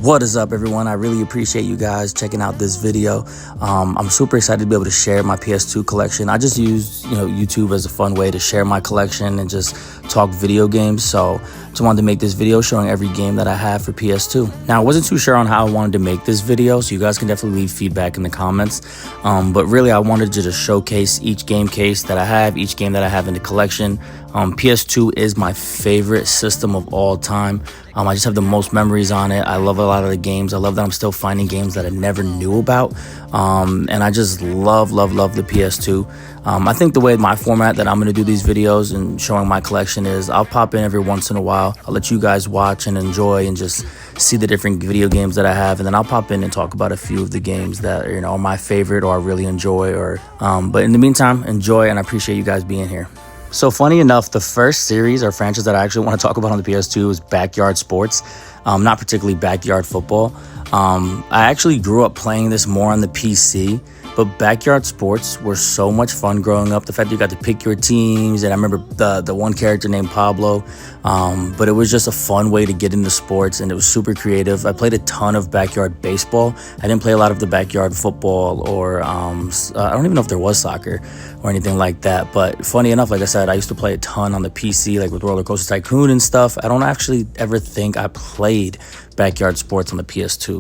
What is up, everyone? I really appreciate you guys checking out this video. I'm super excited to be able to share my PS2 collection. I just use YouTube as a fun way to share my collection and just talk video games. So just wanted to make this video showing every game that I have for PS2. Now, I wasn't too sure on how I wanted to make this video, so you guys can definitely leave feedback in the comments. But really, I wanted to just showcase each game case that I have, each game that I have in the collection. PS2 is my favorite system of all time. I just have the most memories on it. I love a lot of the games. I love that I'm still finding games that I never knew about. And I just love the PS2. I think the way my format that I'm going to do these videos and showing my collection is I'll pop in every once in a while. I'll let you guys watch and enjoy and just see the different video games that I have. And then I'll pop in and talk about a few of the games that are my favorite or I really enjoy. But in the meantime, enjoy, and I appreciate you guys being here. So funny enough, the first series or franchise that I actually want to talk about on the PS2 is Backyard Sports, not particularly Backyard Football. I actually grew up playing this more on the PC, but Backyard Sports were so much fun growing up. The fact that you got to pick your teams, and I remember the one character named Pablo, but it was just a fun way to get into sports, and it was super creative. I played a ton of Backyard Baseball. I didn't play a lot of the Backyard Football or I don't even know if there was soccer or anything like that. But funny enough, like I said, I used to play a ton on the PC, like with Roller Coaster Tycoon and stuff. I don't actually ever think I played Backyard Sports on the PS2.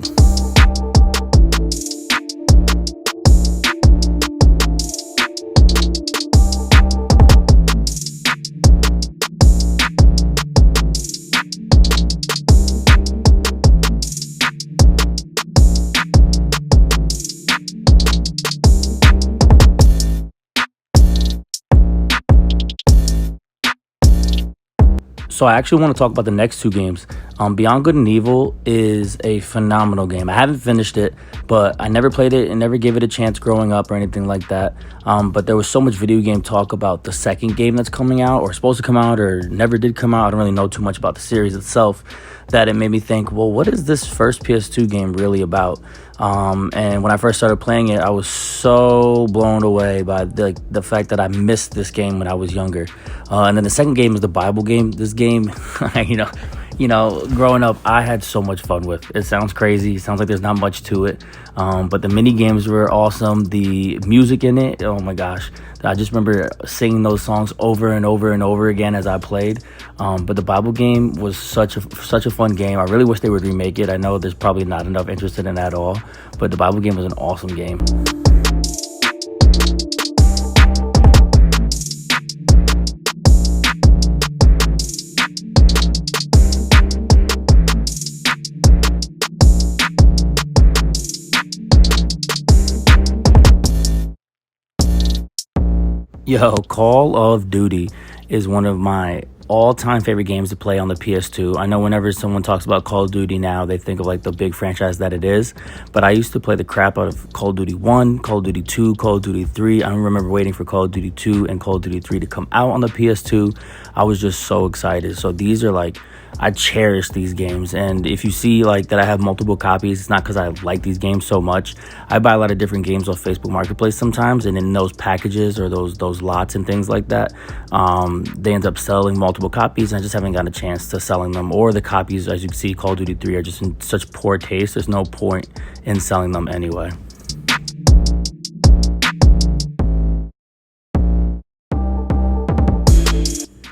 So I actually want to talk about the next two games. Beyond Good and Evil is a phenomenal game. I haven't finished it, but I never played it and never gave it a chance growing up or anything like that. But there was so much video game talk about the second game that's coming out or supposed to come out or never did come out. I don't really know too much about the series itself, that it made me think, well, what is this first PS2 game really about? And when I first started playing it, I was so blown away by the fact that I missed this game when I was younger. And then the second game is the Bible game. This game, growing up, I had so much fun with. It sounds crazy. It sounds like there's not much to it. But the mini games were awesome. The music in it, oh my gosh. I just remember singing those songs over and over and over again as I played. But the Bible game was such a fun game. I really wish they would remake it. I know there's probably not enough interest in it at all, but the Bible game was an awesome game. Yo, Call of Duty is one of my all-time favorite games to play on the PS2. I know whenever someone talks about Call of Duty now, they think of like the big franchise that it is, but I used to play the crap out of Call of Duty 1, Call of Duty 2, Call of Duty 3. I remember waiting for Call of Duty 2 and Call of Duty 3 to come out on the PS2. I was just so excited. So these are like, I cherish these games, and if you see like that I have multiple copies, it's not because I like these games so much. I buy a lot of different games on Facebook Marketplace sometimes, and in those packages or those lots and things like that, they end up selling multiple copies, and I just haven't gotten a chance to selling them. Or the copies, as you can see, Call of Duty 3 are just in such poor taste. There's no point in selling them anyway.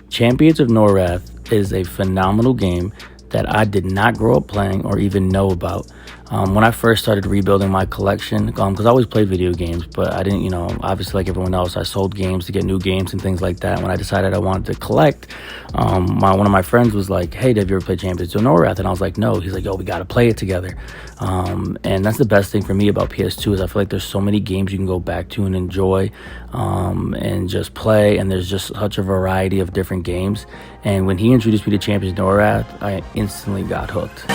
Champions of Norath is a phenomenal game that I did not grow up playing or even know about. When I first started rebuilding my collection, because I always played video games, but I didn't, obviously like everyone else, I sold games to get new games and things like that. When I decided I wanted to collect, one of my friends was like, hey, have you ever played Champions of Norath? And I was like, no. He's like, yo, we got to play it together. And that's the best thing for me about PS2 is I feel like there's so many games you can go back to and enjoy and just play, and there's just such a variety of different games. And when he introduced me to Champions of Norath, I instantly got hooked.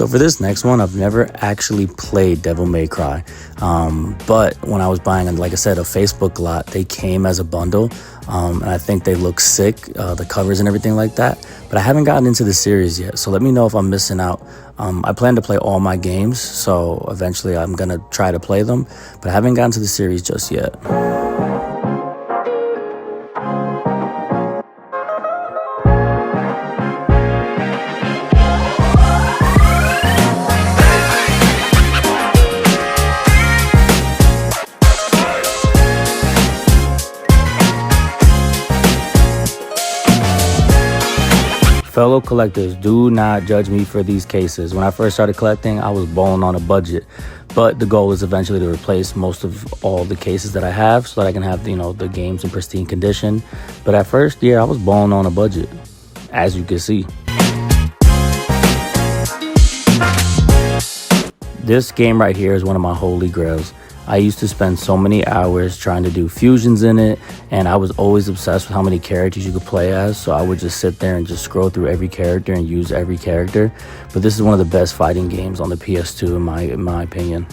So for this next one, I've never actually played Devil May Cry. But when I was buying, like I said, a Facebook lot, they came as a bundle. And I think they look sick, the covers and everything like that. But I haven't gotten into the series yet, so let me know if I'm missing out. I plan to play all my games, so eventually I'm going to try to play them. But I haven't gotten to the series just yet. Fellow collectors, do not judge me for these cases. When I first started collecting, I was balling on a budget, but the goal is eventually to replace most of all the cases that I have so that I can have, the games in pristine condition. But at first, yeah, I was balling on a budget, as you can see. This game right here is one of my holy grails. I used to spend so many hours trying to do fusions in it, and I was always obsessed with how many characters you could play as, so I would just sit there and just scroll through every character and use every character. But this is one of the best fighting games on the PS2 in my opinion.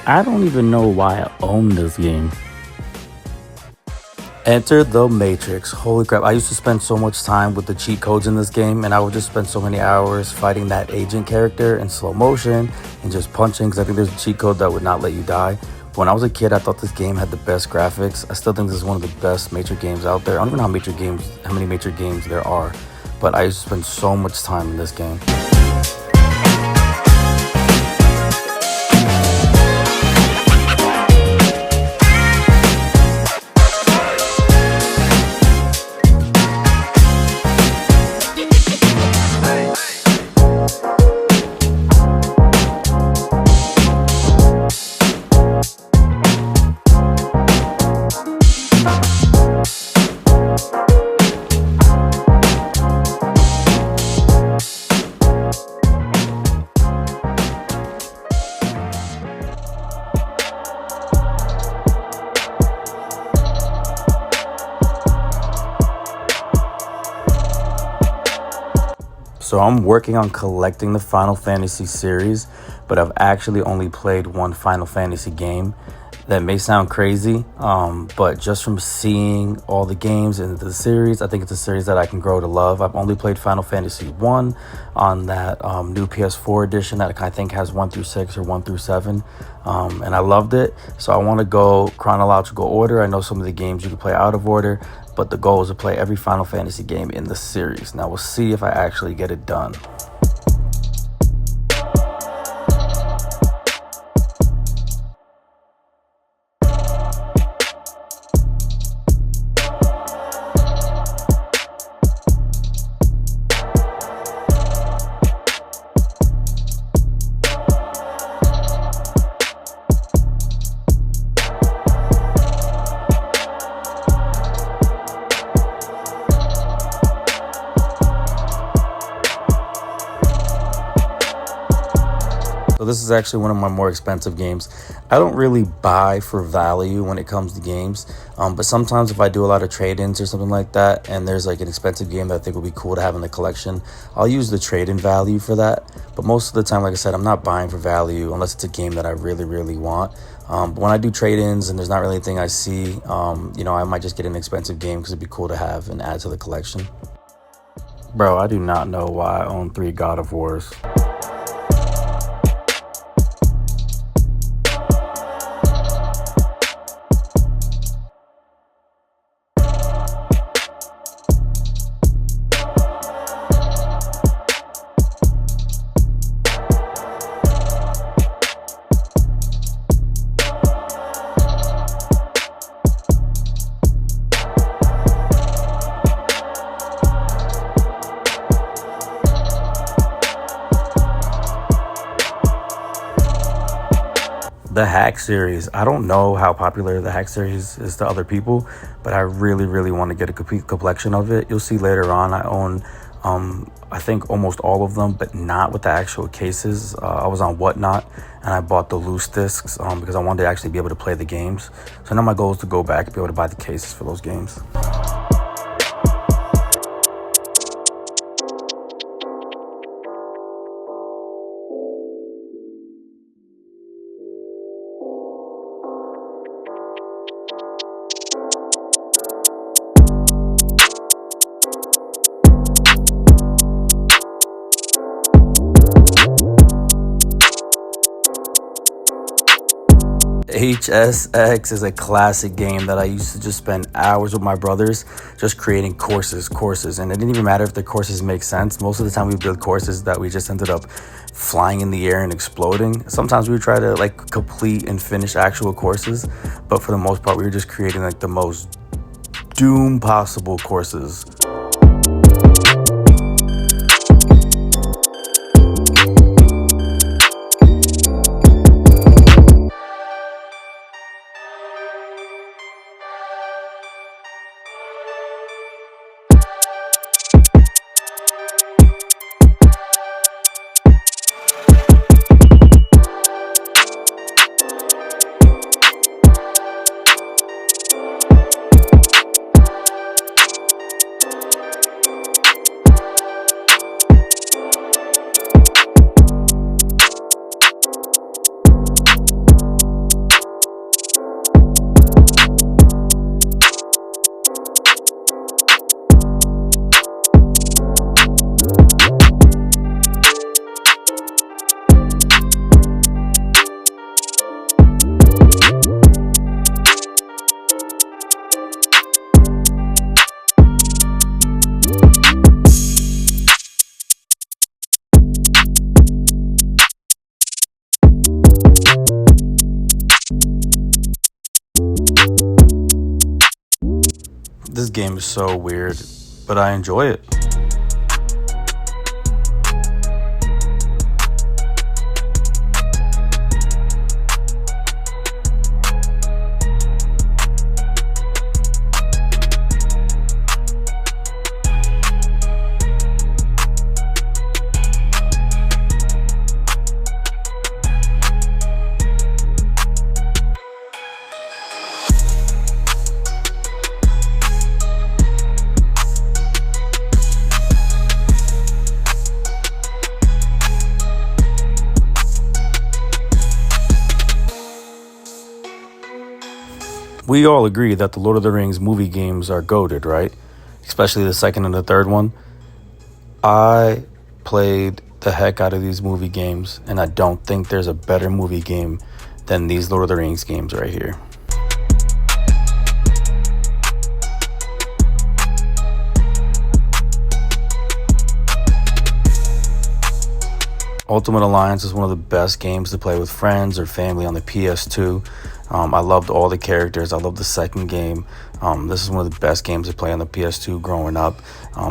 I don't even know why I own this game. Enter the Matrix. Holy crap, I used to spend so much time with the cheat codes in this game, and I would just spend so many hours fighting that agent character in slow motion and just punching, because I think there's a cheat code that would not let you die. But when I was a kid, I thought this game had the best graphics. I still think this is one of the best Matrix games out there. I don't even know how many Matrix games there are, but I used to spend so much time in this game. So I'm working on collecting the Final Fantasy series, but I've actually only played one Final Fantasy game. That may sound crazy, but just from seeing all the games in the series, I think it's a series that I can grow to love. I've only played Final Fantasy 1 on that new PS4 edition that I think has 1 through 6 or 1 through 7, and I loved it. So I want to go chronological order. I know some of the games you can play out of order, but the goal is to play every Final Fantasy game in the series. Now we'll see if I actually get it done. So this is actually one of my more expensive games. I don't really buy for value when it comes to games, but sometimes if I do a lot of trade-ins or something like that, and there's like an expensive game that I think would be cool to have in the collection, I'll use the trade-in value for that. But most of the time, like I said, I'm not buying for value unless it's a game that I really, really want. But when I do trade-ins and there's not really anything I see, I might just get an expensive game because it'd be cool to have and add to the collection. Bro, I do not know why I own 3 God of Wars. The Hack series, I don't know how popular the Hack series is to other people, but I really, really want to get a complete collection of it. You'll see later on, I own, I think almost all of them, but not with the actual cases. I was on Whatnot and I bought the loose discs because I wanted to actually be able to play the games. So now my goal is to go back and be able to buy the cases for those games. HSX is a classic game that I used to just spend hours with my brothers just creating courses. And it didn't even matter if the courses make sense. Most of the time we build courses that we just ended up flying in the air and exploding. Sometimes we would try to like complete and finish actual courses, but for the most part, we were just creating like the most doom possible courses. This game is so weird, but I enjoy it. We all agree that the Lord of the Rings movie games are goated, right? Especially the second and the third one. I played the heck out of these movie games, and I don't think there's a better movie game than these Lord of the Rings games right here. Ultimate Alliance is one of the best games to play with friends or family on the PS2. I loved all the characters. I loved the second game. This is one of the best games to play on the PS2 growing up. I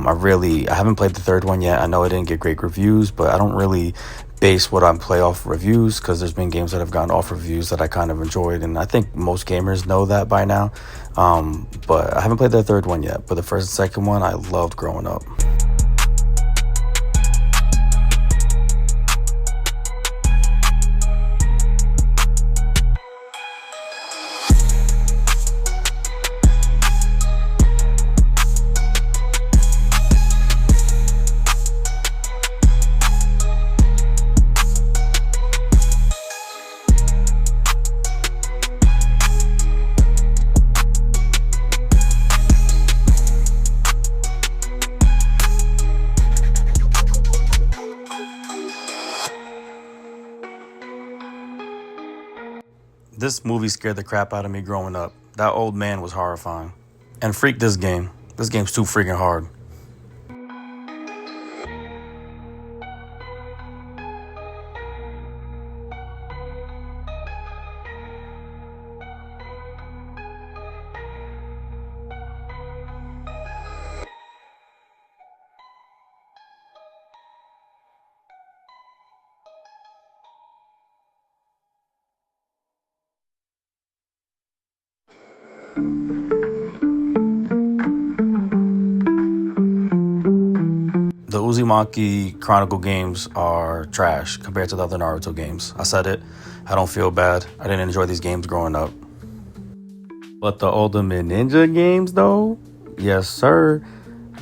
haven't played the third one yet. I know it didn't get great reviews, but I don't really base what I play off reviews because there's been games that have gotten off reviews that I kind of enjoyed, and I think most gamers know that by now. But I haven't played the third one yet, but the first and second one I loved growing up. This movie scared the crap out of me growing up. That old man was horrifying. And freak this game. This game's too freaking hard. The Uzumaki Chronicle games are trash compared to the other Naruto games. I said it. I don't feel bad. I didn't enjoy these games growing up. But the Ultimate Ninja games, though, yes, sir.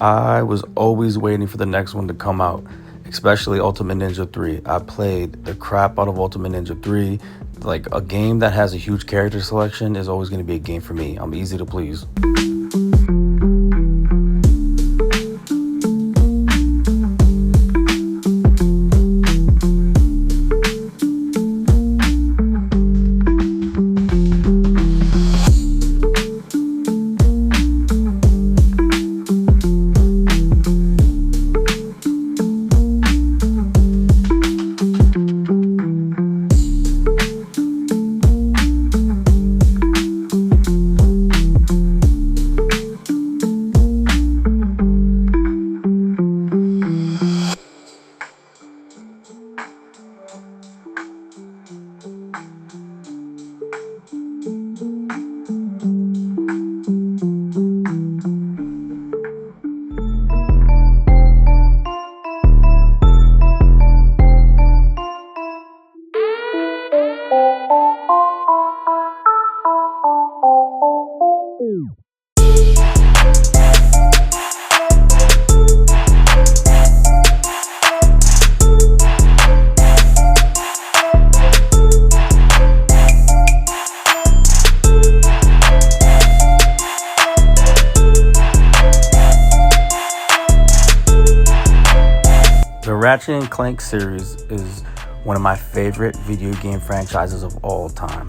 I was always waiting for the next one to come out, especially Ultimate Ninja 3. I played the crap out of Ultimate Ninja 3. Like, a game that has a huge character selection is always going to be a game for me. I'm easy to please. The Ratchet & Clank series is one of my favorite video game franchises of all time.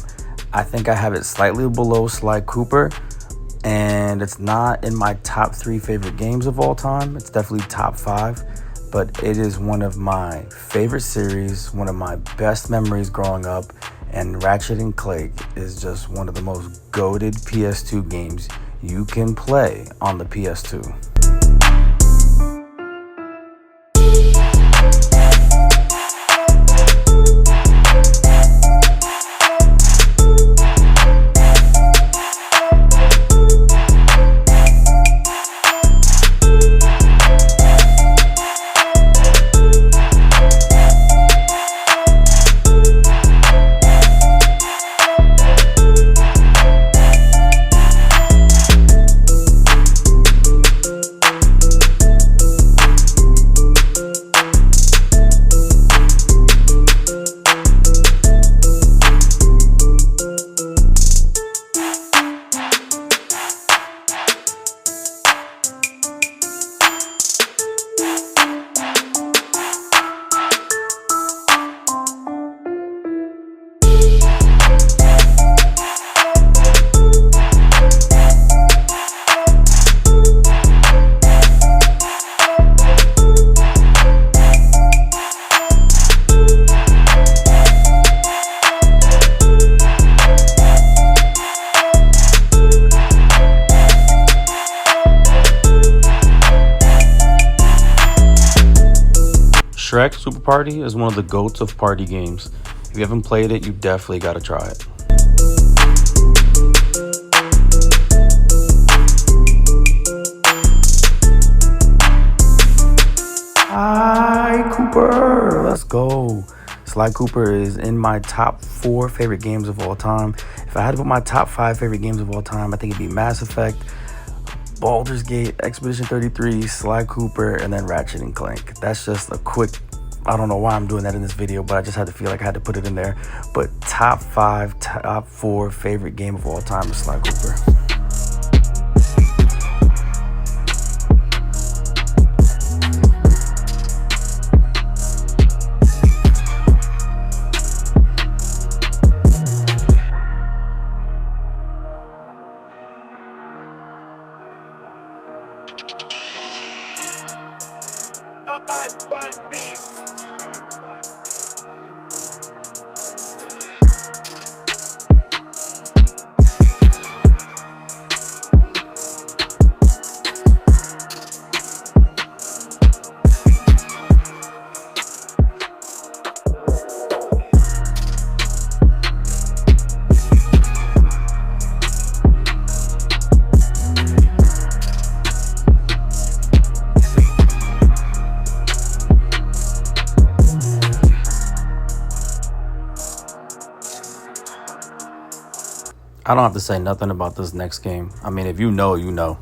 I think I have it slightly below Sly Cooper, and it's not in my top 3 favorite games of all time. It's definitely top 5, but it is one of my favorite series, one of my best memories growing up, and Ratchet & Clank is just one of the most goated PS2 games you can play on the PS2. Shrek Super Party is one of the GOATs of party games. If you haven't played it, you definitely gotta try it. Sly Cooper, let's go. Sly Cooper is in my top 4 favorite games of all time. If I had to put my top 5 favorite games of all time, I think it'd be Mass Effect, Baldur's Gate, Expedition 33, Sly Cooper, and then Ratchet & Clank. That's just a quick, I don't know why I'm doing that in this video, but I just had to feel like I had to put it in there. But top 5, top 4 favorite game of all time is Sly Cooper. I don't have to say nothing about this next game. I mean, if you know, you know.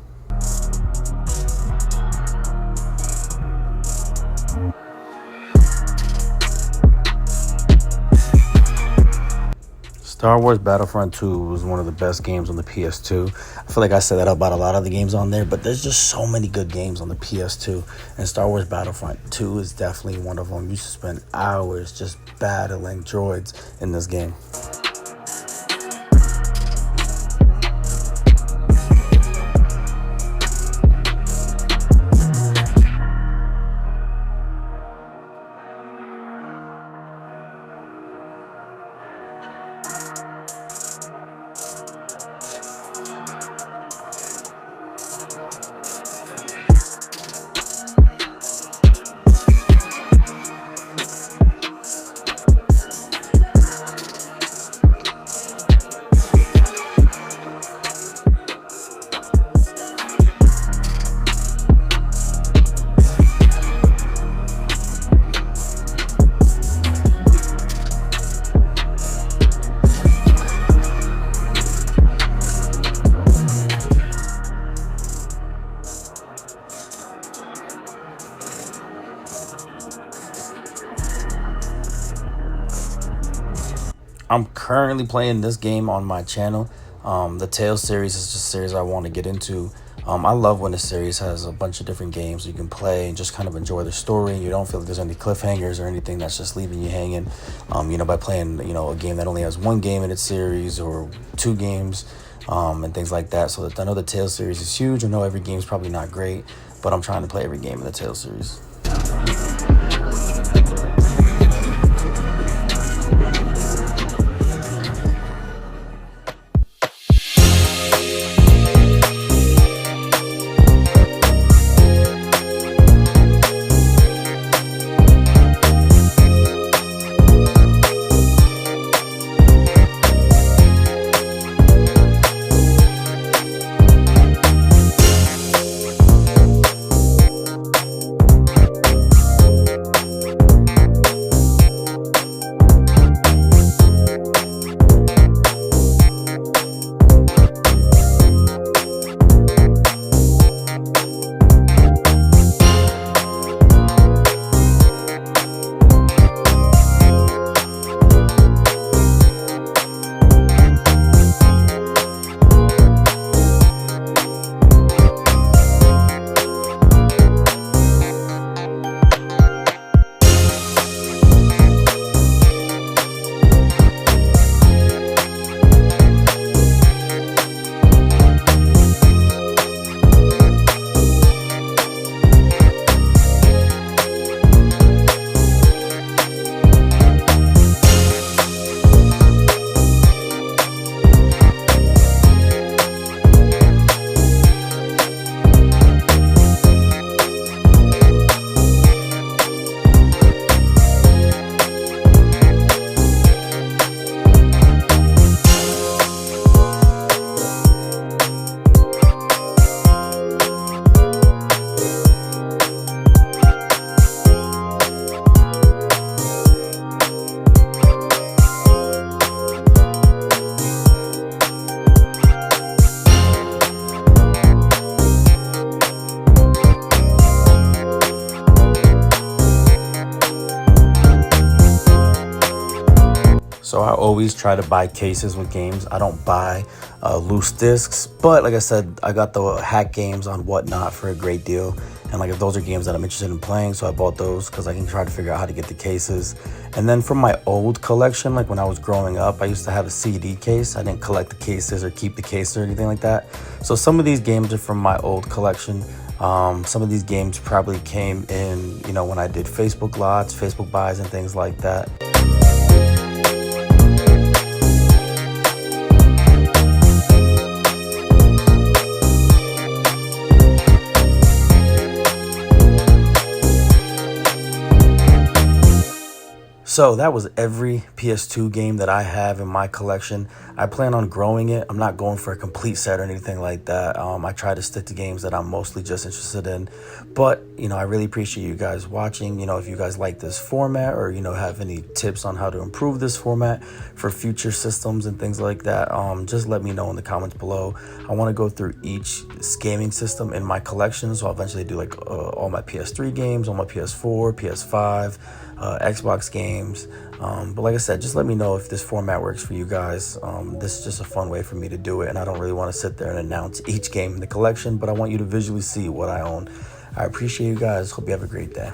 Star Wars Battlefront 2 was one of the best games on the PS2. I feel like I said that about a lot of the games on there, but there's just so many good games on the PS2. And Star Wars Battlefront 2 is definitely one of them. You should spend hours just battling droids in this game. I'm currently playing this game on my channel. The Tales series is just a series I want to get into. I love when a series has a bunch of different games you can play and just kind of enjoy the story. You don't feel like there's any cliffhangers or anything that's just leaving you hanging. By playing, a game that only has one game in its series or two games, and things like that. So I know the Tales series is huge. I know every game is probably not great, but I'm trying to play every game in the Tales series. So I always try to buy cases with games. I don't buy loose discs, but like I said, I got the hack games on Whatnot for a great deal. And like if those are games that I'm interested in playing, so I bought those because I can try to figure out how to get the cases. And then from my old collection, like when I was growing up, I used to have a CD case. I didn't collect the cases or keep the case or anything like that. So some of these games are from my old collection. Some of these games probably came in, when I did Facebook lots, Facebook buys, and things like that. So that was every PS2 game that I have in my collection. I plan on growing it. I'm not going for a complete set or anything like that. I try to stick to games that I'm mostly just interested in. But, I really appreciate you guys watching. If you guys like this format or, have any tips on how to improve this format for future systems and things like that, just let me know in the comments below. I want to go through each gaming system in my collection. So I'll eventually do like all my PS3 games, all my PS4, PS5, Xbox games. But like I said, just let me know if this format works for you guys. This is just a fun way for me to do it, and I don't really want to sit there and announce each game in the collection, but I want you to visually see what I own. I appreciate you guys. Hope you have a great day.